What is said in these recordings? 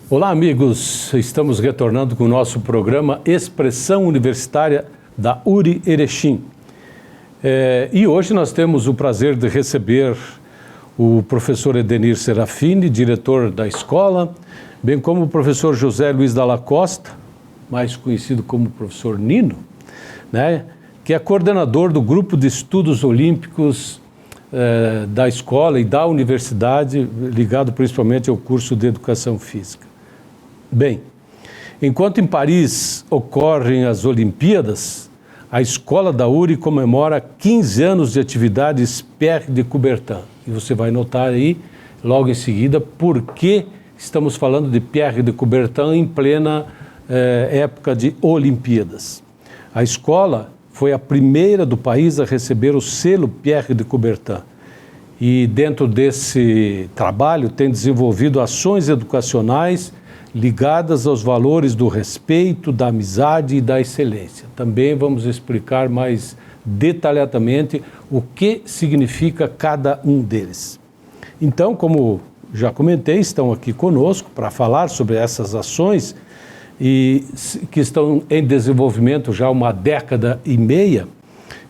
Olá, amigos. Estamos retornando com o nosso programa Expressão Universitária da URI Erechim. E hoje nós temos o prazer de receber o professor Edenir Serafini, diretor da escola, bem como o professor José Luiz Dalla Costa, mais conhecido como professor Nino, né, que é coordenador do Grupo de Estudos Olímpicos da escola e da universidade, ligado principalmente ao curso de Educação Física. Bem, enquanto em Paris ocorrem as Olimpíadas, a escola da URI comemora 15 anos de atividades Pierre de Coubertin. E você vai notar aí, logo em seguida, por que estamos falando de Pierre de Coubertin em plena época de Olimpíadas. A escola foi a primeira do país a receber o selo Pierre de Coubertin. E dentro desse trabalho tem desenvolvido ações educacionais ligadas aos valores do respeito, da amizade e da excelência. Também vamos explicar mais detalhadamente o que significa cada um deles. Então, como já comentei, estão aqui conosco para falar sobre essas ações e que estão em desenvolvimento já há uma década e meia.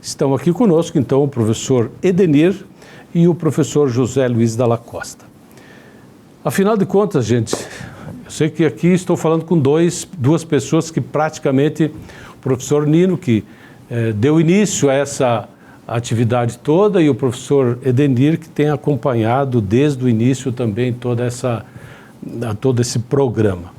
Estão aqui conosco, então, o professor Edenir e o professor José Luiz Dalla Costa. Afinal de contas, gente, eu sei que aqui estou falando com duas pessoas que praticamente, o professor Nino, que deu início a essa atividade toda, e o professor Edenir, que tem acompanhado desde o início também todo esse programa.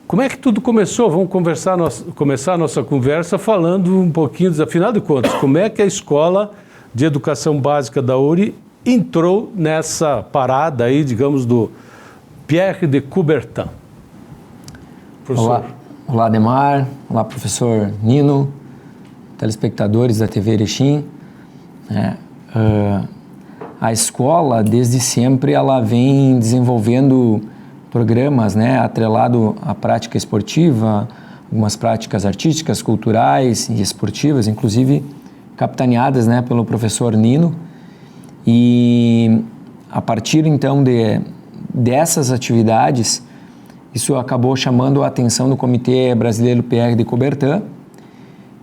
Como é que tudo começou? Vamos começar a nossa conversa falando um pouquinho, afinal de contas, como é que a Escola de Educação Básica da URI entrou nessa parada aí, digamos, do Pierre de Coubertin. Olá, Ademar. Olá, professor Nino, telespectadores da TV Erechim. A escola, desde sempre, ela vem desenvolvendo programas, né, atrelado à prática esportiva, algumas práticas artísticas, culturais e esportivas, inclusive capitaneadas, né, pelo professor Nino. E a partir, então, dessas atividades, isso acabou chamando a atenção do Comitê Brasileiro Pierre de Coubertin,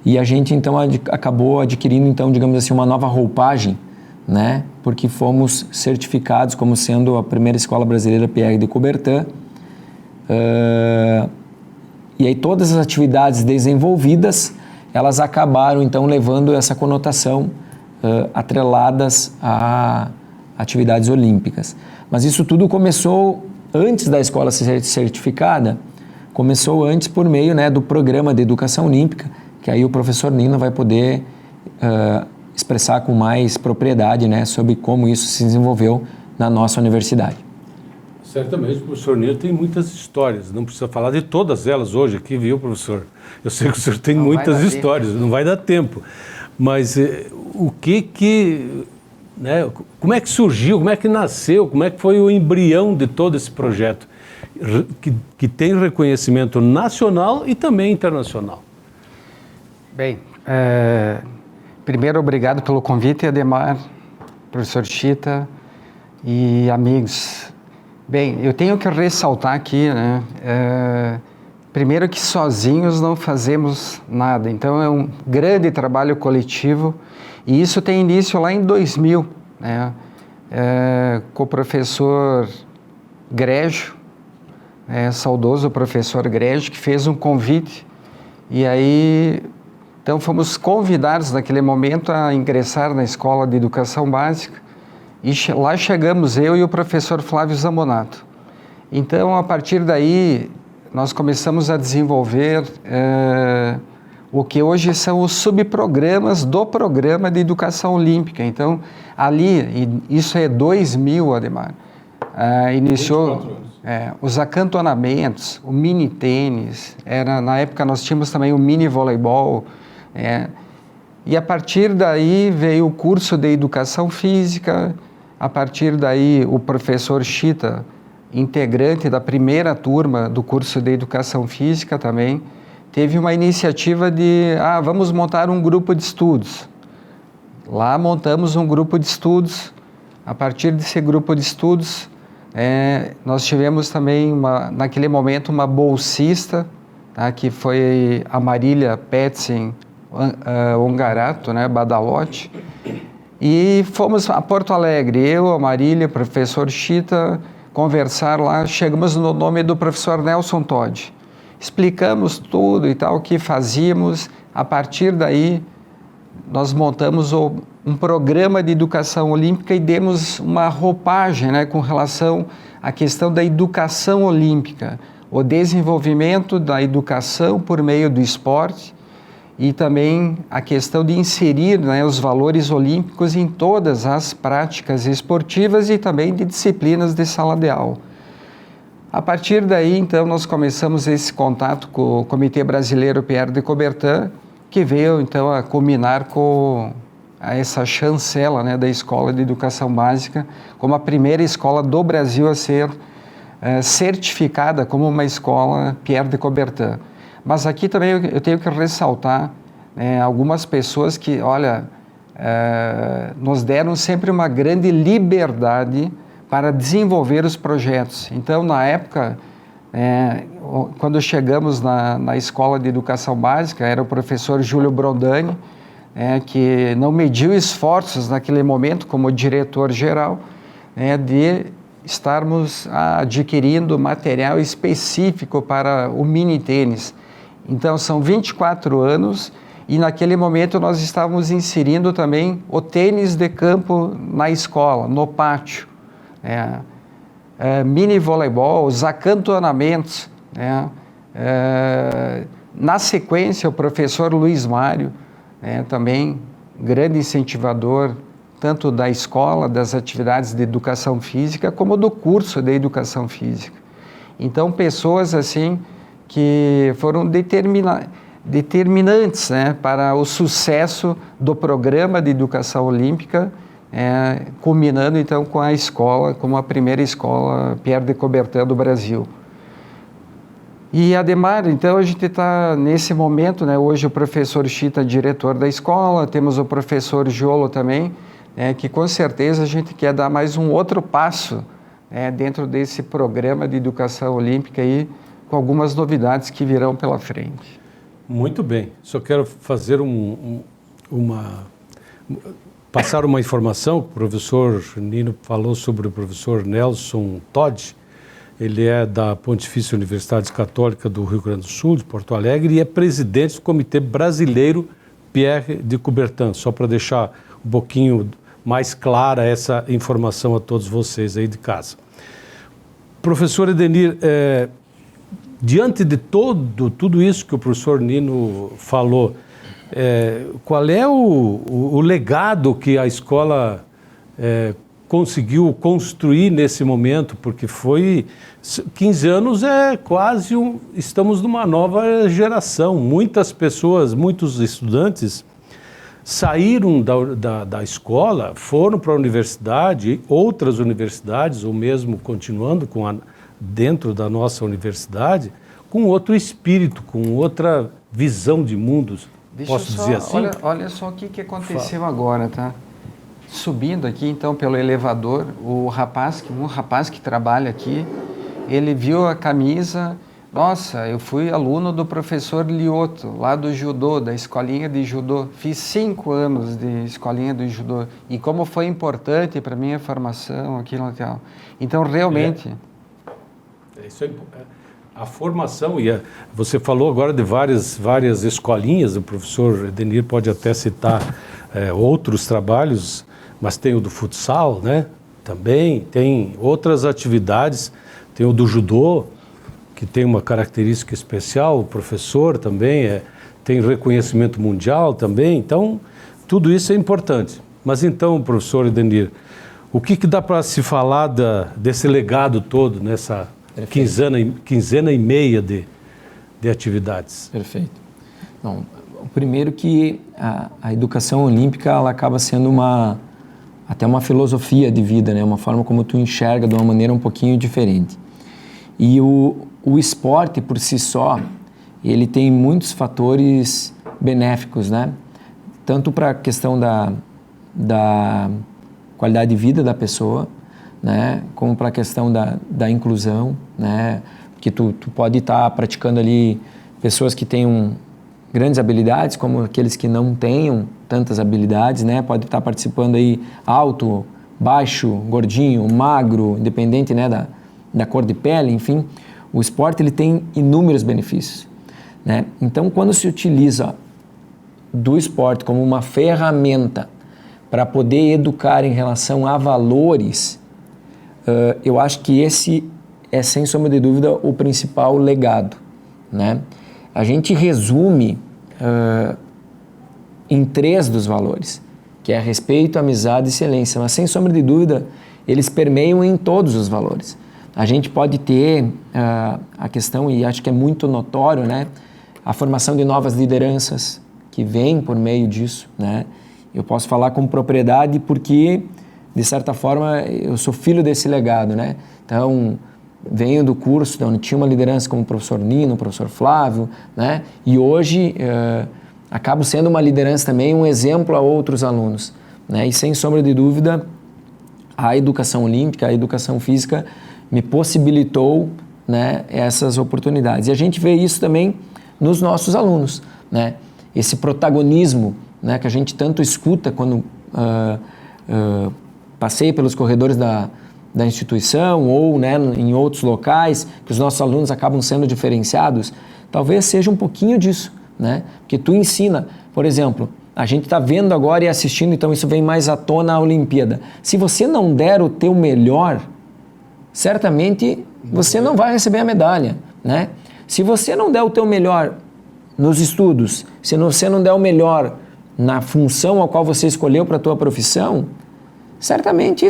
e a gente então acabou adquirindo, então, digamos assim, uma nova roupagem, né, porque fomos certificados como sendo a primeira escola brasileira Pierre de Coubertin. E aí todas as atividades desenvolvidas, elas acabaram então levando essa conotação atreladas a atividades olímpicas. Mas isso tudo começou antes da escola ser certificada, começou antes por meio, né, do programa de educação olímpica, que aí o professor Nino vai poder expressar com mais propriedade, né, sobre como isso se desenvolveu na nossa universidade. Certamente o professor Nino tem muitas histórias, não precisa falar de todas elas hoje aqui, viu, professor? Eu sei que o senhor tem muitas histórias, não vai dar tempo, mas né, como é que surgiu, como é que nasceu, como é que foi o embrião de todo esse projeto, que tem reconhecimento nacional e também internacional? Bem, primeiro, obrigado pelo convite, Ademar, professor Chita e amigos. Bem, eu tenho que ressaltar aqui, né, primeiro que sozinhos não fazemos nada, então é um grande trabalho coletivo, e isso tem início lá em 2000, né, com o professor Grégio, saudoso professor Grégio, que fez um convite, e aí então fomos convidados naquele momento a ingressar na Escola de Educação Básica, e lá chegamos eu e o professor Flávio Zambonato. Então, a partir daí, nós começamos a desenvolver o que hoje são os subprogramas do Programa de Educação Olímpica. Então, ali, isso é 2000, Ademar, iniciou os acantonamentos, o mini tênis, na época nós tínhamos também o mini voleibol, e a partir daí veio o curso de Educação Física. A partir daí o professor Chita, integrante da primeira turma do curso de Educação Física também, teve uma iniciativa de, vamos montar um grupo de estudos. Lá montamos um grupo de estudos. A partir desse grupo de estudos, nós tivemos também, naquele momento, uma bolsista, tá, que foi a Marília Petzing Ongarato, né, Badalotti, e fomos a Porto Alegre, eu, a Marília, o professor Chita, conversar lá, chegamos no nome do professor Nelson Todd, explicamos tudo e tal, o que fazíamos. A partir daí, nós montamos um programa de educação olímpica e demos uma roupagem, né, com relação à questão da educação olímpica, o desenvolvimento da educação por meio do esporte e também a questão de inserir, né, os valores olímpicos em todas as práticas esportivas e também de disciplinas de sala de aula. A partir daí, então, nós começamos esse contato com o Comitê Brasileiro Pierre de Coubertin, que veio, então, a culminar com essa chancela, né, da Escola de Educação Básica, como a primeira escola do Brasil a ser certificada como uma escola Pierre de Coubertin. Mas aqui também eu tenho que ressaltar algumas pessoas que, olha, nos deram sempre uma grande liberdade para desenvolver os projetos. Então, na época, quando chegamos na Escola de Educação Básica, era o professor Júlio Brondani, que não mediu esforços naquele momento como diretor-geral, de estarmos adquirindo material específico para o mini-tênis. Então, são 24 anos e naquele momento nós estávamos inserindo também o tênis de campo na escola, no pátio. Mini voleibol, os acantonamentos. Na sequência, o professor Luiz Mário, também grande incentivador tanto da escola, das atividades de educação física, como do curso de educação física. Então, pessoas assim que foram determinantes, né, para o sucesso do programa de educação olímpica, culminando então com a escola, como a primeira escola Pierre de Coubertin do Brasil. E Ademar, então a gente está nesse momento, né, hoje o professor Chita, diretor da escola, temos o professor Giolo também, que com certeza a gente quer dar mais um outro passo dentro desse programa de educação olímpica aí, com algumas novidades que virão pela frente. Muito bem, só quero fazer passar uma informação. O professor Nino falou sobre o professor Nelson Todd. Ele é da Pontifícia Universidade Católica do Rio Grande do Sul, de Porto Alegre, e é presidente do Comitê Brasileiro Pierre de Coubertin, só para deixar um pouquinho mais clara essa informação a todos vocês aí de casa. Professor Edenir, diante de tudo isso que o professor Nino falou, qual é o legado que a escola conseguiu construir nesse momento? Porque foi 15 anos, quase estamos numa nova geração. Muitas pessoas, muitos estudantes saíram da escola, foram para a universidade, outras universidades, ou mesmo continuando dentro da nossa universidade, com outro espírito, com outra visão de mundos. Posso dizer assim? Olha só o que aconteceu agora, tá? Subindo aqui, então, pelo elevador, um rapaz que trabalha aqui, ele viu a camisa. Nossa, eu fui aluno do professor Lioto, lá do judô, da escolinha de judô. Fiz 5 anos de escolinha de judô. E como foi importante para a minha formação, aquilo e tal. Então, realmente... Isso a formação, e você falou agora de várias escolinhas, o professor Edenir pode até citar outros trabalhos, mas tem o do futsal, né? Também tem outras atividades, tem o do judô, que tem uma característica especial, o professor também tem reconhecimento mundial também, então tudo isso é importante. Mas então, professor Edenir, o que dá para se falar desse legado todo nessa quinzena e meia de atividades? Perfeito. Bom, o primeiro que a educação olímpica ela acaba sendo até uma filosofia de vida, né? Uma forma como tu enxerga de uma maneira um pouquinho diferente. E o esporte por si só, ele tem muitos fatores benéficos, né? Tanto para a questão da qualidade de vida da pessoa, né, como para a questão da inclusão, né, que tu pode estar praticando ali pessoas que tenham grandes habilidades, como aqueles que não tenham tantas habilidades, né, pode estar participando aí alto, baixo, gordinho, magro, independente, né, da cor de pele, enfim, o esporte ele tem inúmeros benefícios, né? Então, quando se utiliza do esporte como uma ferramenta para poder educar em relação a valores, eu acho que esse é, sem sombra de dúvida, o principal legado, né? A gente resume em 3 dos valores, que é respeito, amizade e excelência, mas sem sombra de dúvida, eles permeiam em todos os valores. A gente pode ter a questão, e acho que é muito notório, né? A formação de novas lideranças que vem por meio disso, né? Eu posso falar com propriedade porque, de certa forma, eu sou filho desse legado, né? Então, venho do curso onde tinha uma liderança como o professor Nino, o professor Flávio, né? E hoje acabo sendo uma liderança também, um exemplo a outros alunos, né? E sem sombra de dúvida, a educação olímpica, a educação física me possibilitou, né, essas oportunidades. E a gente vê isso também nos nossos alunos, né? Esse protagonismo, né, que a gente tanto escuta quando passei pelos corredores da instituição ou, né, em outros locais, que os nossos alunos acabam sendo diferenciados, talvez seja um pouquinho disso, né? Porque tu ensina, por exemplo, a gente está vendo agora e assistindo, então isso vem mais à tona a Olimpíada. Se você não der o teu melhor, certamente você não vai receber a medalha, né? Se você não der o teu melhor nos estudos, se você não der o melhor na função a qual você escolheu para a tua profissão, certamente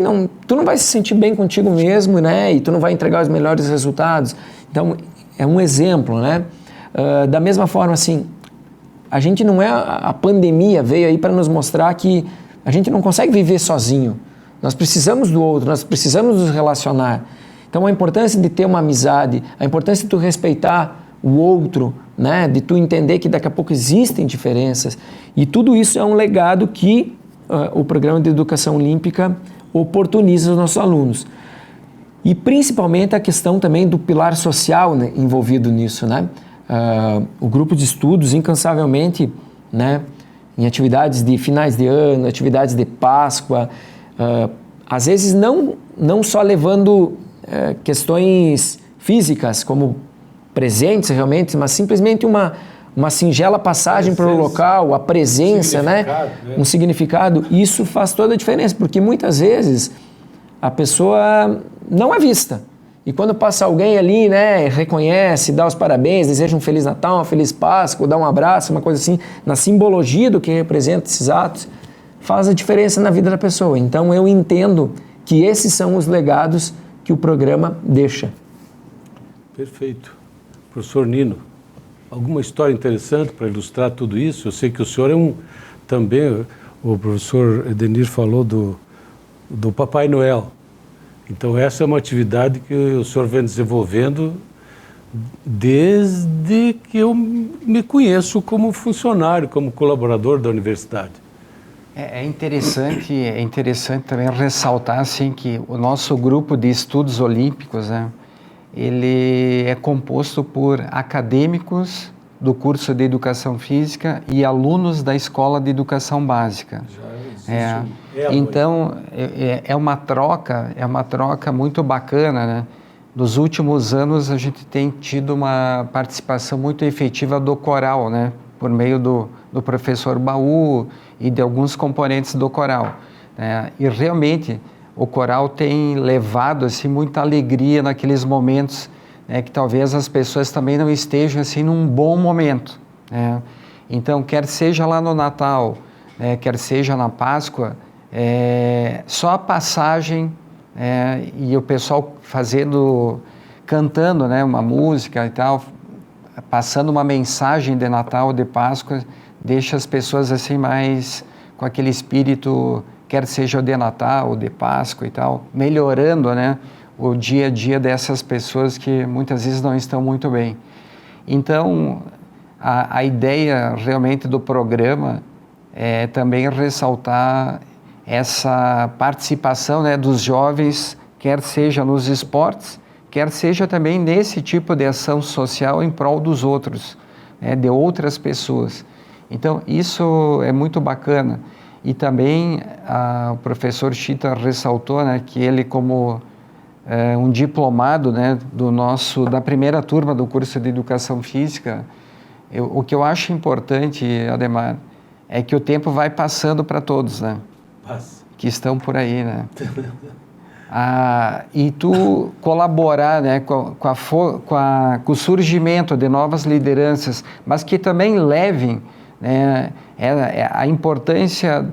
tu não vai se sentir bem contigo mesmo, né? E tu não vai entregar os melhores resultados. Então, é um exemplo, né? Da mesma forma, assim, a gente não é... A pandemia veio aí para nos mostrar que a gente não consegue viver sozinho. Nós precisamos do outro, nós precisamos nos relacionar. Então, a importância de ter uma amizade, a importância de tu respeitar o outro, né? De tu entender que daqui a pouco existem diferenças. E tudo isso é um legado que o programa de educação olímpica oportuniza os nossos alunos. E principalmente a questão também do pilar social, né, envolvido nisso, né? O grupo de estudos, incansavelmente, né, em atividades de finais de ano, atividades de Páscoa, às vezes não só levando questões físicas como presentes realmente, mas simplesmente uma singela passagem para o local, a presença, né? Um significado. Isso faz toda a diferença, porque muitas vezes a pessoa não é vista. E quando passa alguém ali, né, reconhece, dá os parabéns, deseja um Feliz Natal, uma Feliz Páscoa, dá um abraço, uma coisa assim, na simbologia do que representa esses atos, faz a diferença na vida da pessoa. Então eu entendo que esses são os legados que o programa deixa. Perfeito. Professor Nino, alguma história interessante para ilustrar tudo isso? Eu sei que o senhor é também, o professor Edenir falou do Papai Noel. Então essa é uma atividade que o senhor vem desenvolvendo desde que eu me conheço como funcionário, como colaborador da universidade. É interessante também ressaltar assim, que o nosso grupo de estudos olímpicos, né, ele é composto por acadêmicos do curso de Educação Física e alunos da Escola de Educação Básica. Então, é uma troca muito bacana, né? Nos últimos anos, a gente tem tido uma participação muito efetiva do coral, né? Por meio do professor Baú e de alguns componentes do coral, né? E realmente o coral tem levado assim, muita alegria naqueles momentos, né, que talvez as pessoas também não estejam assim, num bom momento, né? Então, quer seja lá no Natal, quer seja na Páscoa, só a passagem e o pessoal cantando, né, uma música e tal, passando uma mensagem de Natal, de Páscoa, deixa as pessoas assim mais com aquele espírito, quer seja o de Natal, o de Páscoa e tal, melhorando, né, o dia a dia dessas pessoas que muitas vezes não estão muito bem. Então, a ideia realmente do programa também ressaltar essa participação, né, dos jovens quer seja nos esportes, quer seja também nesse tipo de ação social em prol dos outros, né, de outras pessoas. Então, isso é muito bacana. E também o professor Chita ressaltou, né, que ele, como um diplomado, né, da primeira turma do curso de Educação Física, o que eu acho importante, Ademar, é que o tempo vai passando para todos, né? Que estão por aí, né? E tu colaborar, né, com o surgimento de novas lideranças, mas que também levem, né, a importância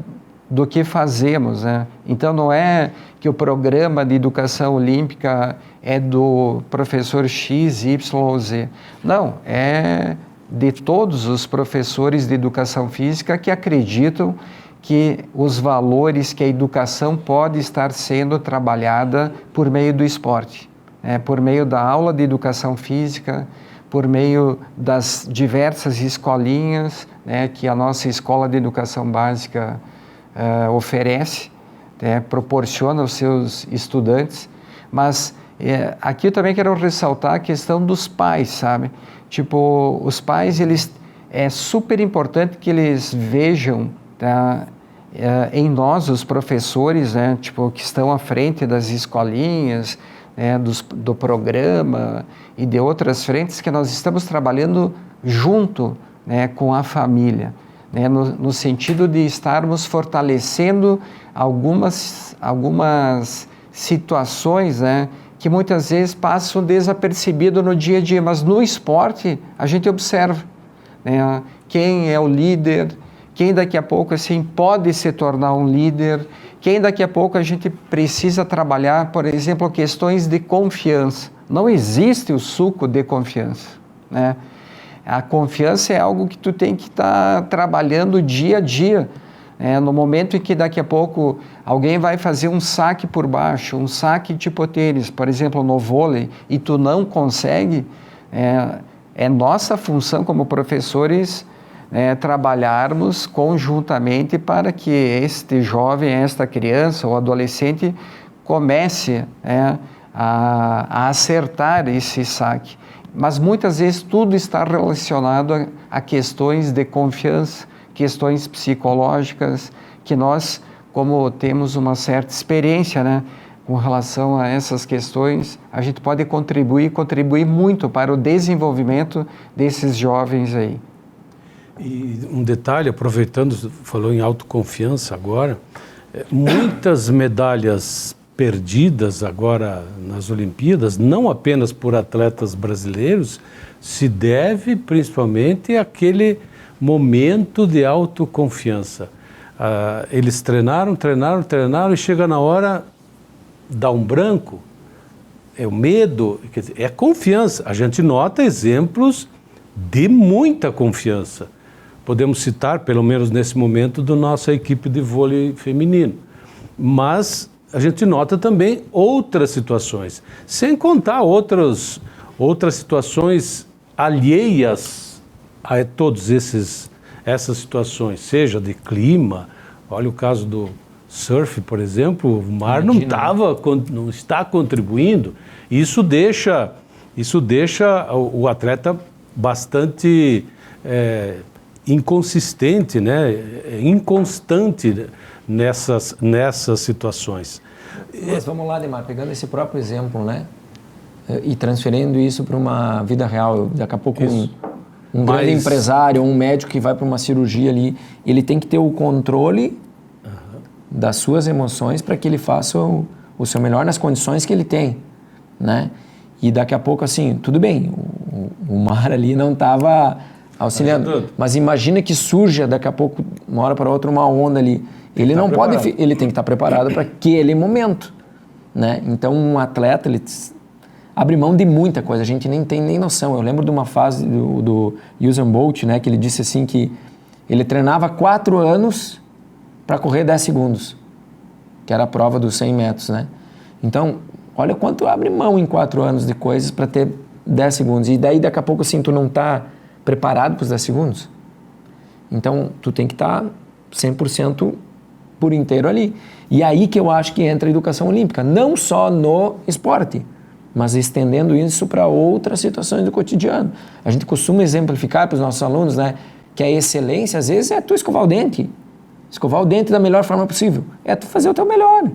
do que fazemos, né? Então não é que o programa de educação olímpica é do professor X, Y ou Z. Não, é de todos os professores de educação física que acreditam que os valores, que a educação pode estar sendo trabalhada por meio do esporte, né? Por meio da aula de educação física, por meio das diversas escolinhas, né, que a nossa Escola de Educação Básica oferece, né, proporciona aos seus estudantes. Mas aqui eu também quero ressaltar a questão dos pais, sabe? Tipo, os pais, é super importante que eles vejam, tá, em nós, os professores, né, tipo, que estão à frente das escolinhas, né, do programa e de outras frentes, que nós estamos trabalhando junto, né, com a família, né, no sentido de estarmos fortalecendo algumas situações, né, que muitas vezes passam desapercebido no dia a dia, mas no esporte a gente observa, né, quem é o líder, quem daqui a pouco assim pode se tornar um líder, quem daqui a pouco a gente precisa trabalhar, por exemplo, questões de confiança. Não existe o suco de confiança, né? A confiança é algo que tu tem que estar trabalhando dia a dia, né? No momento em que daqui a pouco alguém vai fazer um saque por baixo, um saque tipo tênis, por exemplo, no vôlei, e tu não consegue, é nossa função como professores trabalharmos conjuntamente para que este jovem, esta criança ou adolescente comece a acertar esse saque. Mas muitas vezes tudo está relacionado a questões de confiança, questões psicológicas, que nós, como temos uma certa experiência, né, com relação a essas questões, a gente pode contribuir muito para o desenvolvimento desses jovens aí. E um detalhe, aproveitando, falou em autoconfiança agora, muitas medalhas perdidas agora nas Olimpíadas, não apenas por atletas brasileiros, se deve principalmente àquele momento de autoconfiança. Eles treinaram e chega na hora, dá um branco, é o medo, quer dizer, é confiança. A gente nota exemplos de muita confiança. Podemos citar, pelo menos nesse momento, da nossa equipe de vôlei feminino. Mas a gente nota também outras situações, sem contar outras situações alheias a todas essas situações, seja de clima. Olha o caso do surf, por exemplo, o mar não está contribuindo. Isso deixa o atleta bastante inconsistente, né? Inconstante nessas situações. Mas vamos lá, Ademar, pegando esse próprio exemplo, né? E transferindo isso para uma vida real. Daqui a pouco um grande empresário, um médico que vai para uma cirurgia ali, ele tem que ter o controle das suas emoções para que ele faça o seu melhor nas condições que ele tem, né? E daqui a pouco, assim, tudo bem, o mar ali não estava auxiliando, mas imagina que surja daqui a pouco, uma hora para outra, uma onda ali. Ele não pode, ele tem que estar preparado para aquele momento, né? Então, um atleta, ele abre mão de muita coisa, a gente nem tem nem noção. Eu lembro de uma fase do Usain Bolt, né, que ele disse assim que ele treinava 4 anos para correr 10 segundos, que era a prova dos 100 metros, né? Então, olha quanto abre mão em 4 anos de coisas para ter 10 segundos. E daí, daqui a pouco, assim, tu não está preparado para os 10 segundos. Então, tu tem que estar 100% por inteiro ali. E aí que eu acho que entra a educação olímpica, não só no esporte, mas estendendo isso para outras situações do cotidiano. A gente costuma exemplificar para os nossos alunos, né, que a excelência, às vezes, é tu escovar o dente. Escovar o dente da melhor forma possível. É tu fazer o teu melhor.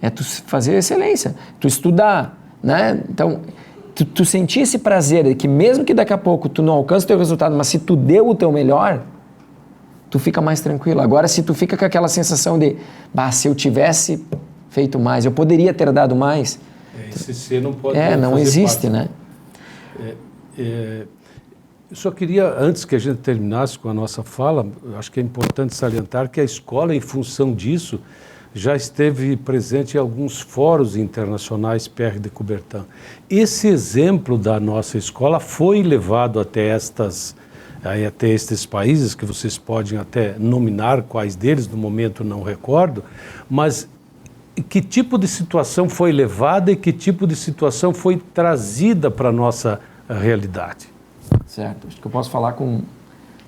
É tu fazer a excelência. Tu estudar, né? Então, tu sentir esse prazer de que mesmo que daqui a pouco tu não alcance o teu resultado, mas se tu deu o teu melhor, tu fica mais tranquilo. Agora, se tu fica com aquela sensação de, se eu tivesse feito mais, eu poderia ter dado mais. Esse ser não pode não existe, parte. Né? Eu só queria, antes que a gente terminasse com a nossa fala, acho que é importante salientar que a escola, em função disso, já esteve presente em alguns fóruns internacionais Pierre de Coubertin. Esse exemplo da nossa escola foi levado até estes países, que vocês podem até nominar quais deles, no momento não recordo, mas que tipo de situação foi levada e que tipo de situação foi trazida para a nossa realidade? Certo, acho que eu posso falar com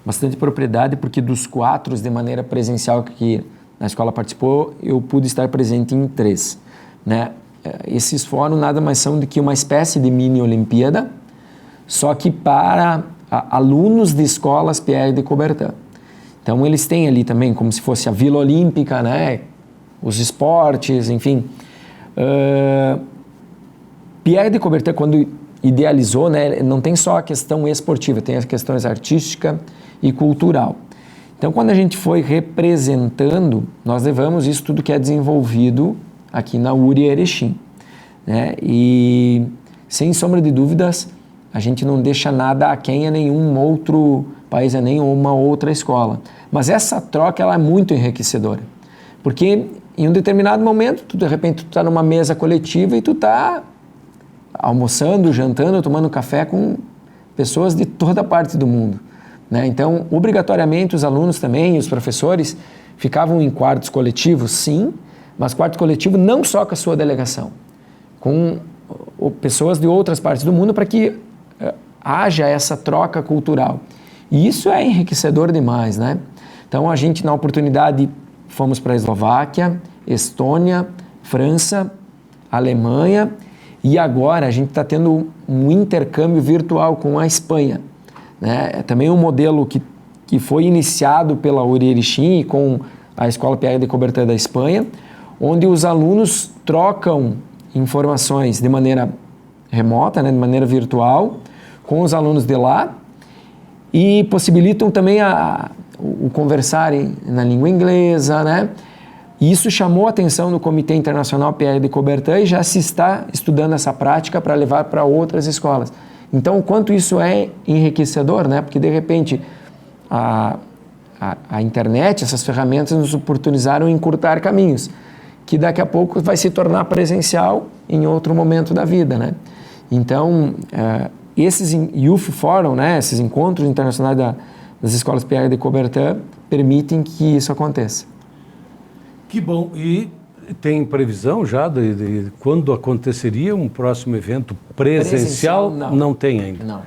bastante propriedade, porque dos 4 de maneira presencial que na escola participou, eu pude estar presente em 3. Né? Esses fóruns nada mais são do que uma espécie de mini-olimpíada, só que para alunos de escolas Pierre de Coubertin. Então eles têm ali também como se fosse a Vila Olímpica, né? Os esportes, enfim. Pierre de Coubertin, quando idealizou, né, não tem só a questão esportiva, tem as questões artística e cultural. Então, quando a gente foi representando, nós levamos isso tudo que é desenvolvido aqui na URI Erechim, né? E, sem sombra de dúvidas, a gente não deixa nada aquém a nenhum outro país, a nenhuma outra escola. Mas essa troca, ela é muito enriquecedora. Porque, em um determinado momento, de repente, tu está numa mesa coletiva e tu está almoçando, jantando, tomando café com pessoas de toda parte do mundo. Né? Então, obrigatoriamente, os alunos também e os professores ficavam em quartos coletivos, sim, mas quarto coletivo não só com a sua delegação, com pessoas de outras partes do mundo para que haja essa troca cultural. E isso é enriquecedor demais, né? Então, a gente, na oportunidade, fomos para a Eslováquia, Estônia, França, Alemanha, e agora a gente está tendo um intercâmbio virtual com a Espanha. Né? É também um modelo que foi iniciado pela URI Erechim e com a Escola Pierre de Coubertin da Espanha, onde os alunos trocam informações de maneira remota, né, de maneira virtual, com os alunos de lá e possibilitam também o conversarem na língua inglesa, né? E isso chamou a atenção do Comitê Internacional Pierre de Coubertin e já se está estudando essa prática para levar para outras escolas. Então, o quanto isso é enriquecedor, né? Porque, de repente, a internet, essas ferramentas nos oportunizaram encurtar caminhos, que daqui a pouco vai se tornar presencial em outro momento da vida, né? Então, esses Youth Forum, né? Esses encontros internacionais das escolas Pierre de Coubertin permitem que isso aconteça. Que bom. E tem previsão já de quando aconteceria um próximo evento presencial? Não tem ainda. Não.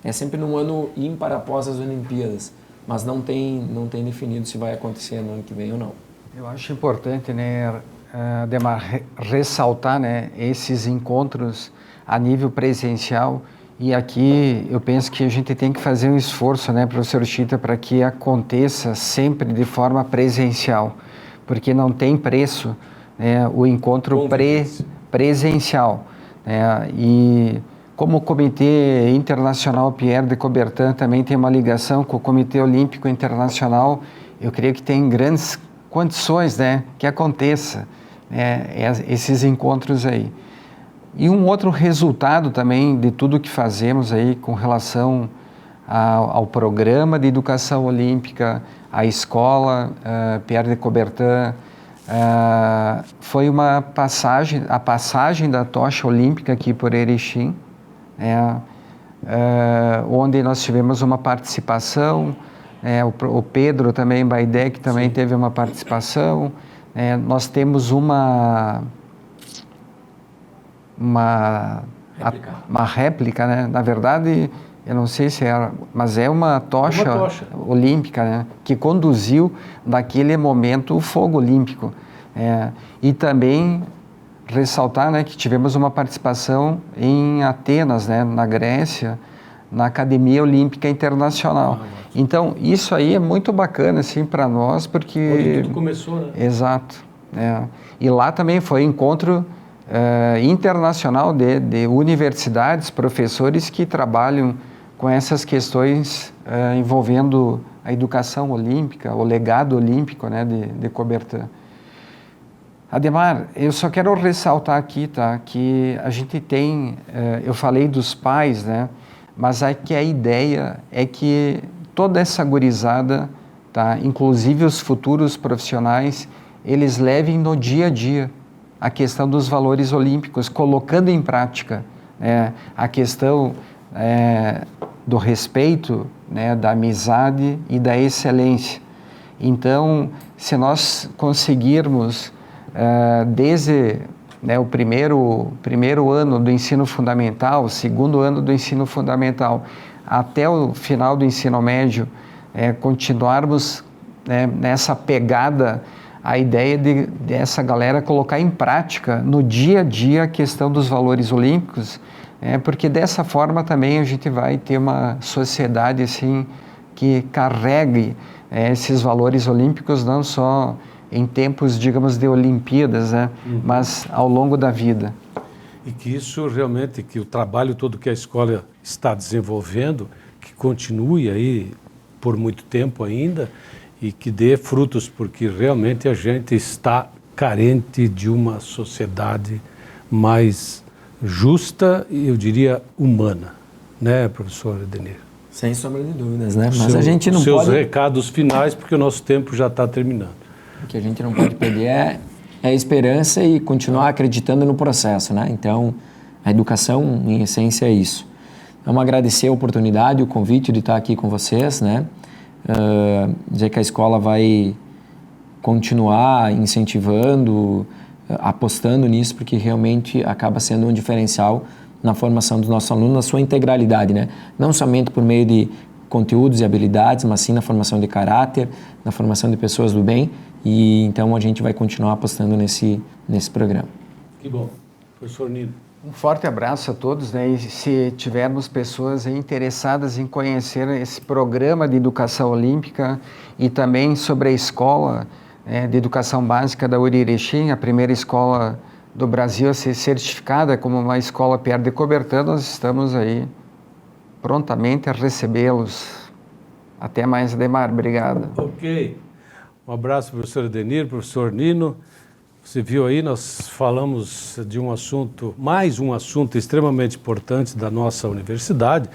É sempre num ano ímpar após as Olimpíadas, mas não tem definido se vai acontecer no ano que vem ou não. Eu acho importante, né, Ademar, ressaltar, né, esses encontros a nível presencial. E aqui eu penso que a gente tem que fazer um esforço, né, professor Chita, para que aconteça sempre de forma presencial, porque não tem preço, né, o encontro presencial. Né, e como o Comitê Internacional Pierre de Coubertin também tem uma ligação com o Comitê Olímpico Internacional, eu creio que tem grandes condições, né, que aconteça, né, esses encontros aí. E um outro resultado também de tudo que fazemos aí com relação ao programa de educação olímpica, à escola Pierre de Coubertin, foi a passagem da tocha olímpica aqui por Erechim, onde nós tivemos uma participação, o Pedro também, Baidec, também teve uma participação, nós temos uma réplica, né? Na verdade, eu não sei se era, mas é uma tocha olímpica, né, que conduziu naquele momento o fogo olímpico. E também ressaltar, né, que tivemos uma participação em Atenas, né, na Grécia, na Academia Olímpica Internacional. Então, isso aí é muito bacana, assim, para nós, porque... Onde tudo começou, né? Exato. E lá também foi encontro internacional de universidades, professores que trabalham com essas questões envolvendo a educação olímpica, o legado olímpico, né, de Coubertin. Ademar, eu só quero ressaltar aqui, tá, que a gente tem, eu falei dos pais, né, mas é que a ideia é que toda essa gurizada, tá, inclusive os futuros profissionais, eles levem no dia a dia a questão dos valores olímpicos, colocando em prática a questão do respeito, né, da amizade e da excelência. Então, se nós conseguirmos, desde o primeiro ano do ensino fundamental, o segundo ano do ensino fundamental, até o final do ensino médio, continuarmos nessa pegada, a ideia dessa galera colocar em prática no dia a dia a questão dos valores olímpicos, porque dessa forma também a gente vai ter uma sociedade assim que carregue esses valores olímpicos não só em tempos, digamos, de Olimpíadas, né, mas ao longo da vida. E que isso realmente, que o trabalho todo que a escola está desenvolvendo, que continue aí por muito tempo ainda e que dê frutos, porque realmente a gente está carente de uma sociedade mais justa e, eu diria, humana, né, professor Edenir? Sem sombra de dúvidas, né? Mas a gente não pode... Seus recados finais, porque o nosso tempo já está terminando. O que a gente não pode perder é a esperança e continuar acreditando no processo, né? Então, a educação, em essência, é isso. Vamos agradecer a oportunidade, o convite de estar aqui com vocês, né? Dizer que a escola vai continuar incentivando, apostando nisso, porque realmente acaba sendo um diferencial na formação dos nossos alunos, na sua integralidade, né? Não somente por meio de conteúdos e habilidades, mas sim na formação de caráter, na formação de pessoas do bem, e então a gente vai continuar apostando nesse programa. Que bom. Professor Nino. Um forte abraço a todos, né? E se tivermos pessoas interessadas em conhecer esse programa de educação olímpica e também sobre a escola de educação básica da URI Erechim, a primeira escola do Brasil a ser certificada como uma escola Pierre de Coubertin, nós estamos aí prontamente a recebê-los. Até mais, Ademar. Obrigado. Ok. Um abraço, professor Edenir, professor Nino. Você viu aí, nós falamos de um assunto, mais um assunto extremamente importante da nossa universidade,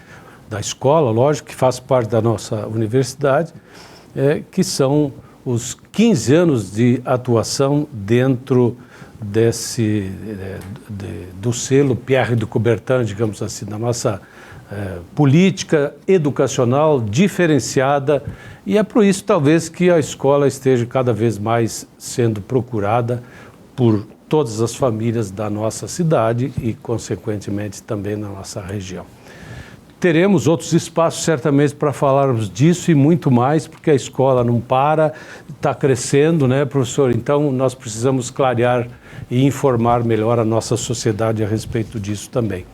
da escola, lógico, que faz parte da nossa universidade, que são os 15 anos de atuação dentro do selo Pierre de Coubertin, digamos assim, da nossa política educacional diferenciada, e é por isso talvez que a escola esteja cada vez mais sendo procurada por todas as famílias da nossa cidade e, consequentemente, também na nossa região. Teremos outros espaços certamente para falarmos disso e muito mais, porque a escola não para, está crescendo, né, professor? Então, nós precisamos clarear e informar melhor a nossa sociedade a respeito disso também.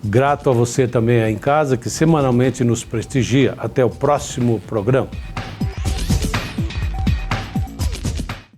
Grato a você também aí em casa, que semanalmente nos prestigia. Até o próximo programa.